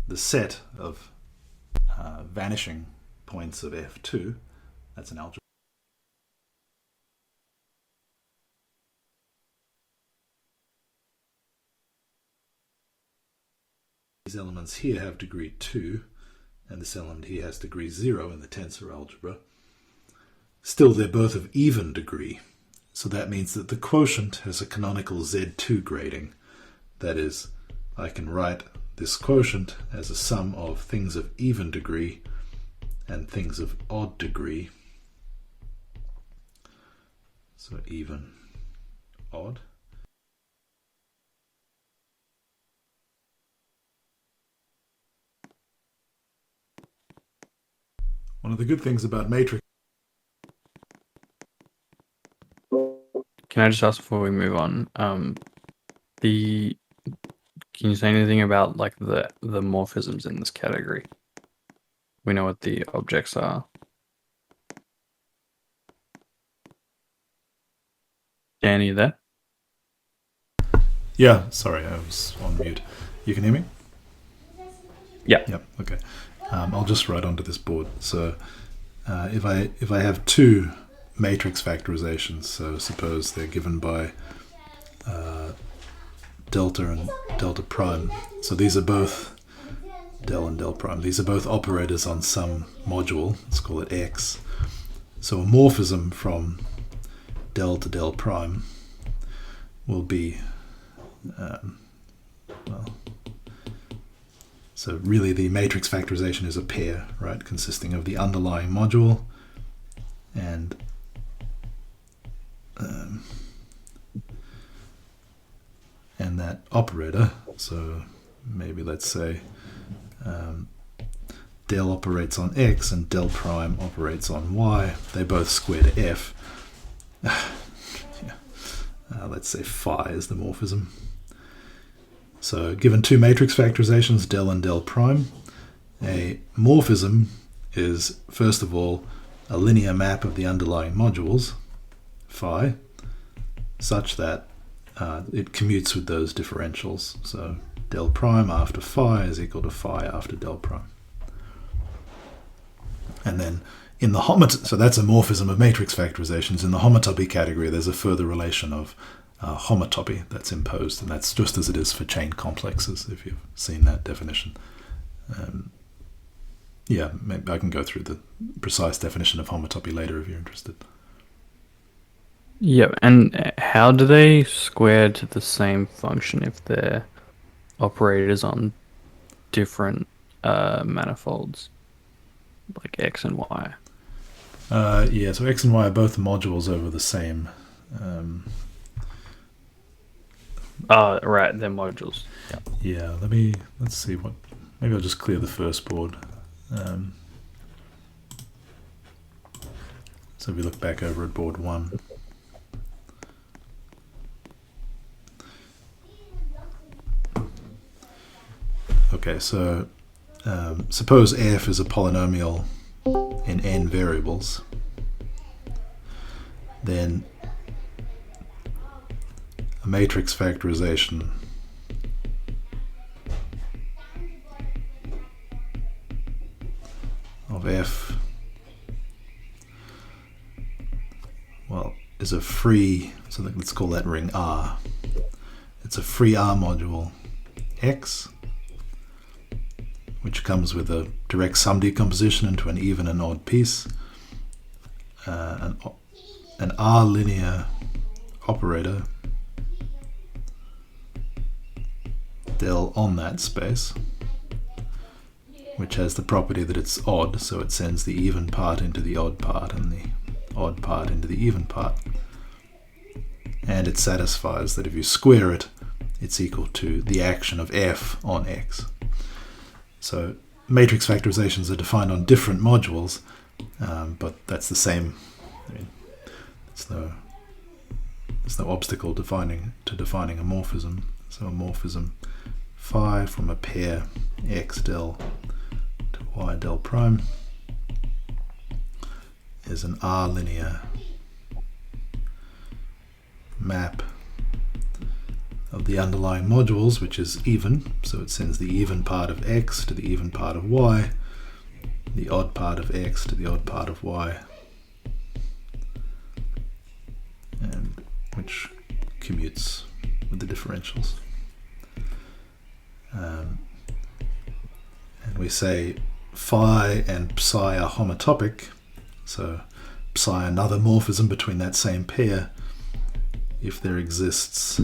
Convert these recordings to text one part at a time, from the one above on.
the set of vanishing points of F2, that's an algebra. These elements here have degree 2, and this element here has degree 0 in the tensor algebra. Still, they're both of even degree, so that means that the quotient has a canonical Z2 grading. That is, I can write this quotient as a sum of things of even degree and things of odd degree. So even, odd. One of the good things about matrix. Can I just ask before we move on? Can you say anything about like the morphisms in this category? We know what the objects are. Dan, are you there? Yeah, sorry, I was on mute. You can hear me? Yeah. Yep. Okay. I'll just write onto this board. So if I have two matrix factorizations, so suppose they're given by delta and delta prime. So these are both del and del prime. These are both operators on some module. Let's call it X. So a morphism from del to del prime will be, so really the matrix factorization is a pair, right, consisting of the underlying module and that operator. So maybe let's say del operates on X and del prime operates on Y. They both square to F. Let's say phi is the morphism. So given two matrix factorizations, del and del prime, a morphism is, first of all, a linear map of the underlying modules, phi, such that it commutes with those differentials. So del prime after phi is equal to phi after del prime. And then in the homotopy, so that's a morphism of matrix factorizations. In the homotopy category, there's a further relation of homotopy that's imposed, and that's just as it is for chain complexes, if you've seen that definition. Yeah, maybe I can go through the precise definition of homotopy later if you're interested. Yeah, and how do they square to the same function if they're operators on different manifolds, like X and Y? Yeah, so X and Y are both modules over the same. Right, they're modules. Yeah, let's see what. Maybe I'll just clear the first board. So if we look back over at board 1. Okay, so suppose f is a polynomial in n variables, then a matrix factorization of f, well, is a free, so let's call that ring R. It's a free R module X, which comes with a direct sum decomposition into an even and odd piece, an R linear operator del on that space, which has the property that it's odd, so it sends the even part into the odd part and the odd part into the even part. And it satisfies that if you square it, it's equal to the action of f on X. So matrix factorizations are defined on different modules, but that's the same. I mean, there's no obstacle to defining a morphism. So a morphism phi from a pair X del to Y del prime is an R linear map of the underlying modules, which is even, so it sends the even part of x to the even part of y, the odd part of x to the odd part of y, and which commutes with the differentials. And we say phi and psi are homotopic, so psi another morphism between that same pair if there exists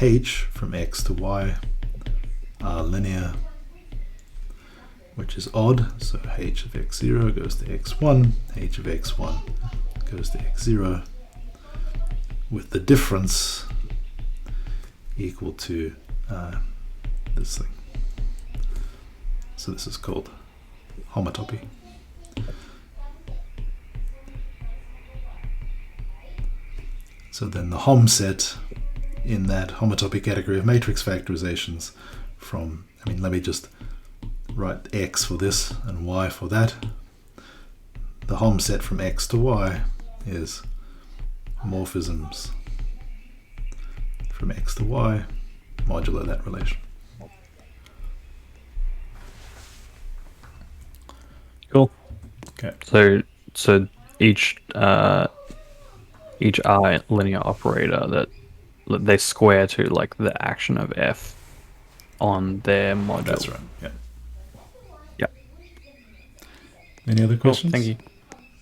h from x to y are linear, which is odd, so h of x0 goes to x1, h of x1 goes to x0, with the difference equal to this thing. So this is called homotopy. So then the hom set in that homotopy category of matrix factorizations from, let me just write x for this and y for that. The hom set from x to y is morphisms from x to y modulo that relation. Cool. Okay. So each I linear operator that they square to like the action of f on their module. That's right. Yeah. Yeah. Any other questions? Cool, thank you.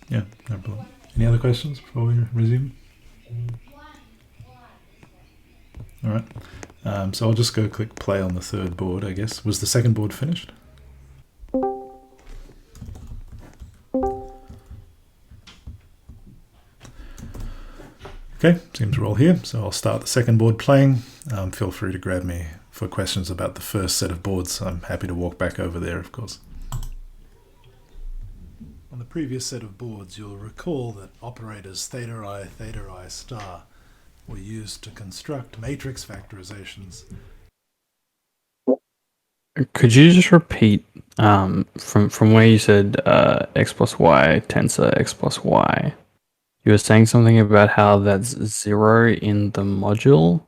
Yeah, no problem. Any other questions before we resume? All right. So I'll just go click play on the third board, I guess. Was the second board finished? Okay, seems we're all here. So I'll start the second board playing. Feel free to grab me for questions about the first set of boards. I'm happy to walk back over there, of course. On the previous set of boards, you'll recall that operators theta I star were used to construct matrix factorizations. Could you just repeat from where you said x plus y tensor x plus y? You were saying something about how that's 0 in the module.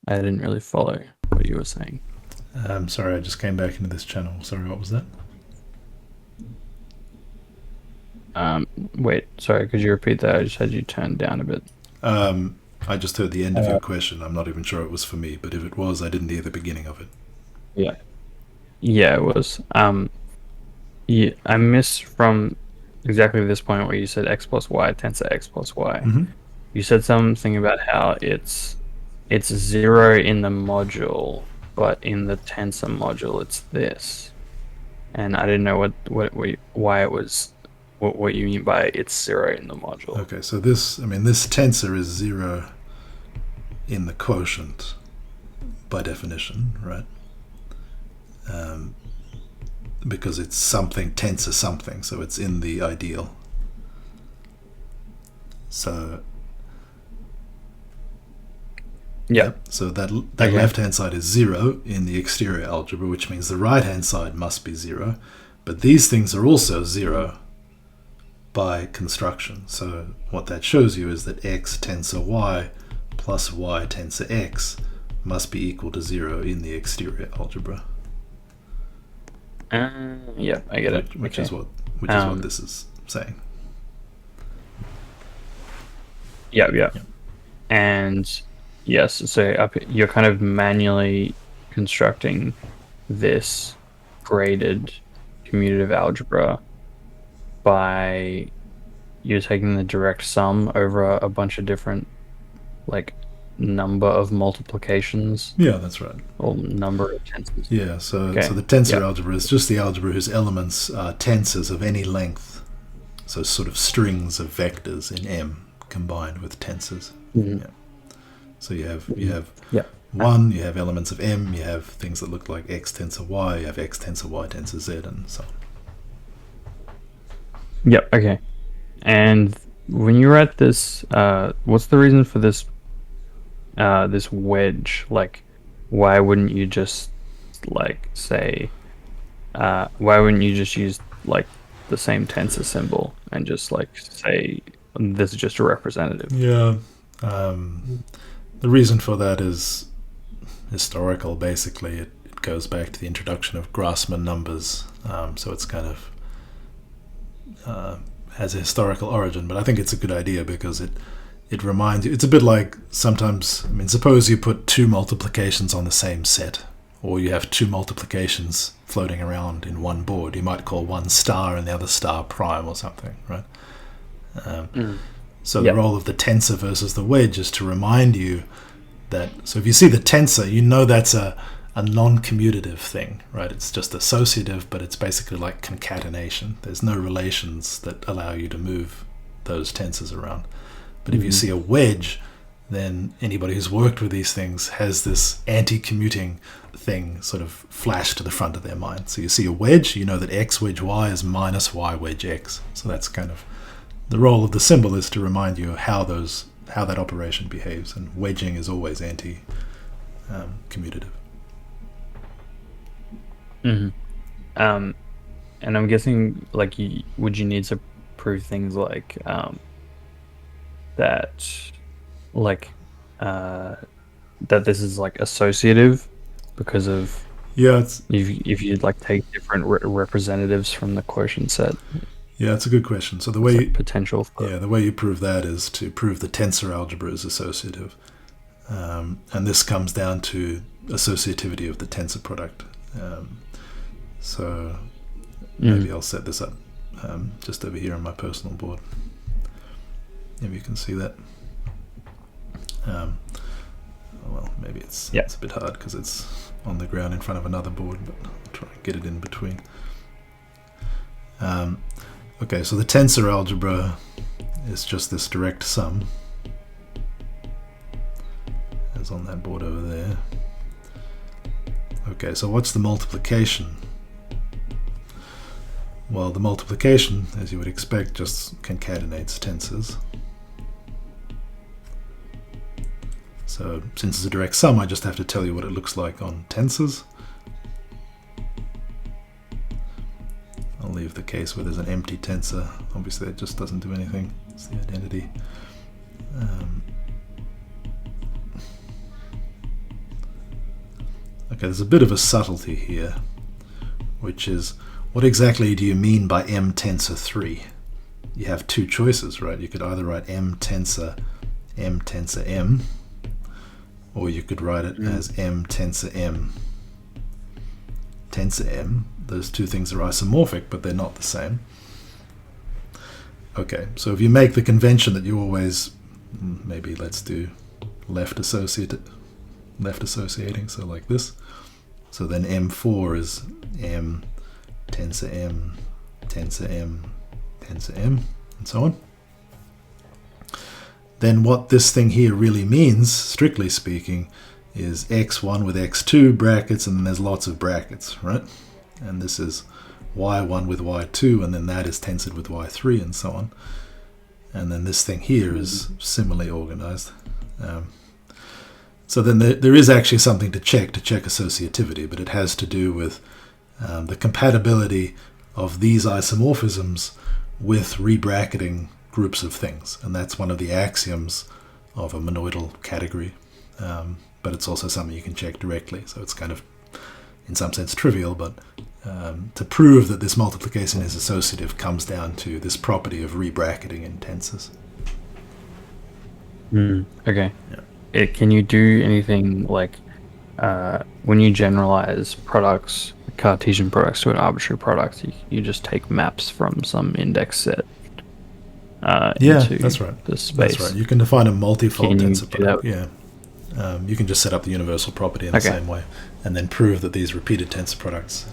I didn't really follow what you were saying. I'm sorry, I just came back into this channel. Sorry, what was that? Wait, sorry, could you repeat that? I just had you turned down a bit. I just heard the end of your question. I'm not even sure it was for me, but if it was, I didn't hear the beginning of it. Yeah, it was. Yeah, I missed from exactly this point where you said x plus y tensor x plus y. Mm-hmm. You said something about how it's 0 in the module, but in the tensor module it's this, and I didn't know why it was. What you mean by it's 0 in the module? Okay, so this tensor is 0 in the quotient by definition, right? Because it's something tensor something, so it's in the ideal. So so that left-hand side is 0 in the exterior algebra, which means the right-hand side must be 0. But these things are also 0 by construction. So what that shows you is that x tensor y plus y tensor x must be equal to 0 in the exterior algebra. Yeah, I get it. Which is what this is saying. Yeah. And yes, so you're kind of manually constructing this graded commutative algebra by you're taking the direct sum over a bunch of different number of multiplications. Yeah, that's right. Or number of tensors. Yeah, so the tensor algebra is just the algebra whose elements are tensors of any length. So sort of strings of vectors in M combined with tensors. Mm-hmm. Yeah. So you have one, you have elements of M, you have things that look like X tensor Y, you have X tensor Y tensor Z, and so on. Yep, okay. And when you write this, what's the reason for this this wedge? Why wouldn't you just say why wouldn't you just use the same tensor symbol and just say this is just a representative? Yeah, The reason for that is historical, basically. It goes back to the introduction of Grassmann numbers, so it's kind of has a historical origin, but I think it's a good idea because it reminds you. It's a bit like sometimes, I mean, suppose you put two multiplications on the same set, or you have two multiplications floating around in one board. You might call one star and the other star prime or something, right? So the role of the tensor versus the wedge is to remind you that, so if you see the tensor, you know that's a non-commutative thing, right? It's just associative, but it's basically like concatenation. There's no relations that allow you to move those tensors around. But if you see a wedge, then anybody who's worked with these things has this anti-commuting thing sort of flash to the front of their mind. So you see a wedge, you know that x wedge y is minus y wedge x. So that's kind of the role of the symbol, is to remind you how that operation behaves, and wedging is always anti-commutative. And I'm guessing, like, would you need to prove things like that, like that this is like associative because of if you like take different representatives from the quotient set? Yeah, it's a good question. So the way potential the way you prove that is to prove the tensor algebra is associative, and this comes down to associativity of the tensor product. So maybe I'll set this up just over here on my personal board. Maybe you can see that. Well, maybe it's a bit hard because it's on the ground in front of another board, but I'll try and get it in between. Okay, so the tensor algebra is just this direct sum, as on that board over there. Okay, so what's the multiplication? Well, the multiplication, as you would expect, just concatenates tensors. So since it's a direct sum, I just have to tell you what it looks like on tensors. I'll leave the case where there's an empty tensor. Obviously it just doesn't do anything. It's the identity. Okay, there's a bit of a subtlety here, which is, what exactly do you mean by M tensor 3? You have two choices, right? You could either write M tensor M, or you could write it as M tensor M. Tensor M, those two things are isomorphic, but they're not the same. Okay, so if you make the convention that you always, maybe let's do left associating, so like this. So then M4 is M tensor M, tensor M, tensor M, and so on. Then what this thing here really means, strictly speaking, is x1 with x2 brackets, and then there's lots of brackets, right? And this is y1 with y2, and then that is tensored with y3, and so on. And then this thing here is similarly organized. So then there is actually something to check associativity, but it has to do with the compatibility of these isomorphisms with rebracketing groups of things, and that's one of the axioms of a monoidal category, but it's also something you can check directly, so it's kind of in some sense trivial, but to prove that this multiplication is associative comes down to this property of rebracketing in tensors. Okay. Can you do anything like when you generalize products, Cartesian products, to an arbitrary product, you just take maps from some index set into that's right. the space? That's right. You can define a multifold tensor product. You can just set up the universal property in the same way, and then prove that these repeated tensor products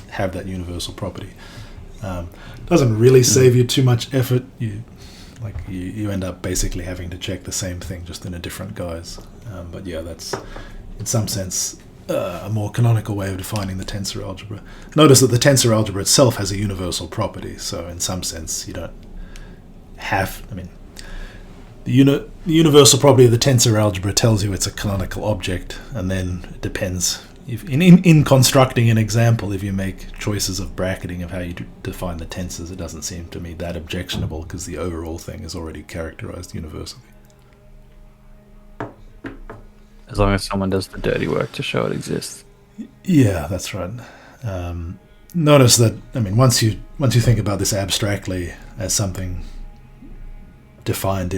have that universal property. Doesn't really save you too much effort. You end up basically having to check the same thing just in a different guise. But yeah, that's in some sense a more canonical way of defining the tensor algebra. Notice that the tensor algebra itself has a universal property, so in some sense you don't have, the universal property of the tensor algebra tells you it's a canonical object, and then it depends. If in constructing an example, if you make choices of bracketing of how you define the tensors, it doesn't seem to me that objectionable because the overall thing is already characterized universally. As long as someone does the dirty work to show it exists. Yeah, that's right. Notice that, I mean, once you think about this abstractly as something defined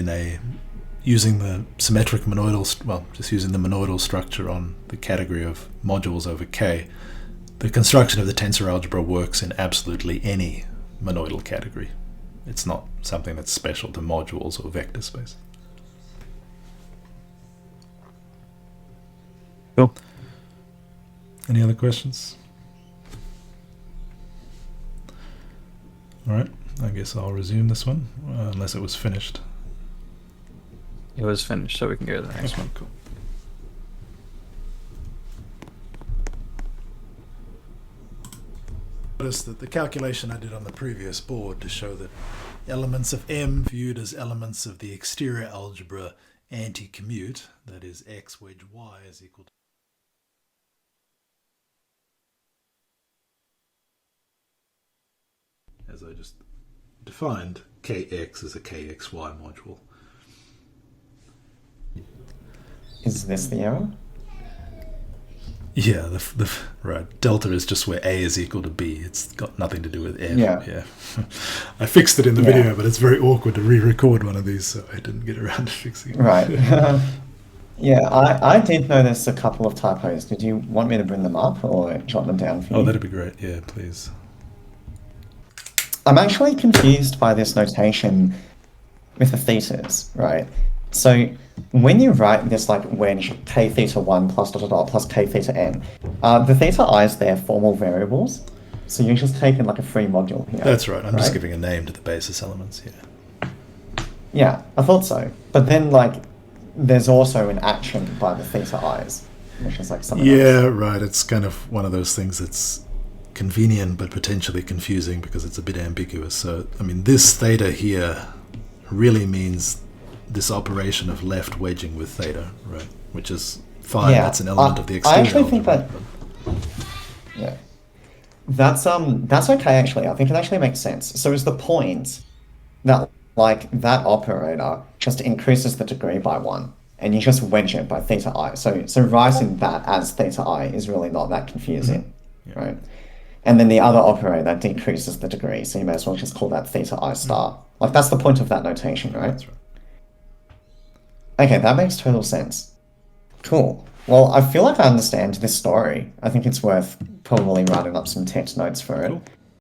using the symmetric monoidal, well, just using the monoidal structure on the category of modules over K, the construction of the tensor algebra works in absolutely any monoidal category. It's not something that's special to modules or vector space. Cool. Any other questions? All right, I guess I'll resume this one, unless it was finished. It was finished, so we can go to the next one. Cool. Notice that the calculation I did on the previous board to show that elements of M viewed as elements of the exterior algebra anti-commute, that is x wedge y is equal to as I just defined, kx is a kxy module. Is this the error? Yeah, right. Delta is just where A is equal to B. It's got nothing to do with F. Yeah. I fixed it in the video, but it's very awkward to re-record one of these, so I didn't get around to fixing it. Right. Yeah, I did notice a couple of typos. Did you want me to bring them up or jot them down for you? Oh, that'd be great. Yeah, please. I'm actually confused by this notation with the thetas, right? So when you write this like wedge k theta 1 plus dot dot dot plus k theta n, the theta i's they're formal variables. So you're just taking like a free module here. That's right. I'm just giving a name to the basis elements here. Yeah, I thought so. But then like there's also an action by the theta i's, which is like something Yeah, else. right. It's kind of one of those things that's convenient but potentially confusing because it's a bit ambiguous. So, I mean, this theta here really means this operation of left wedging with theta, right? Which is fine. Yeah, That's an element of the I exterior actually think algebra. Yeah. That's okay actually. I think it actually makes sense. So is the point that like that operator just increases the degree by 1 and you just wedge it by theta I. So writing that as theta I is really not that confusing, right? And then the other operator decreases the degree, so you may as well just call that theta I star. Like that's the point of that notation, right? That's right. Okay, that makes total sense. Cool. Well, I feel like I understand this story. I think it's worth probably writing up some text notes for it. Cool.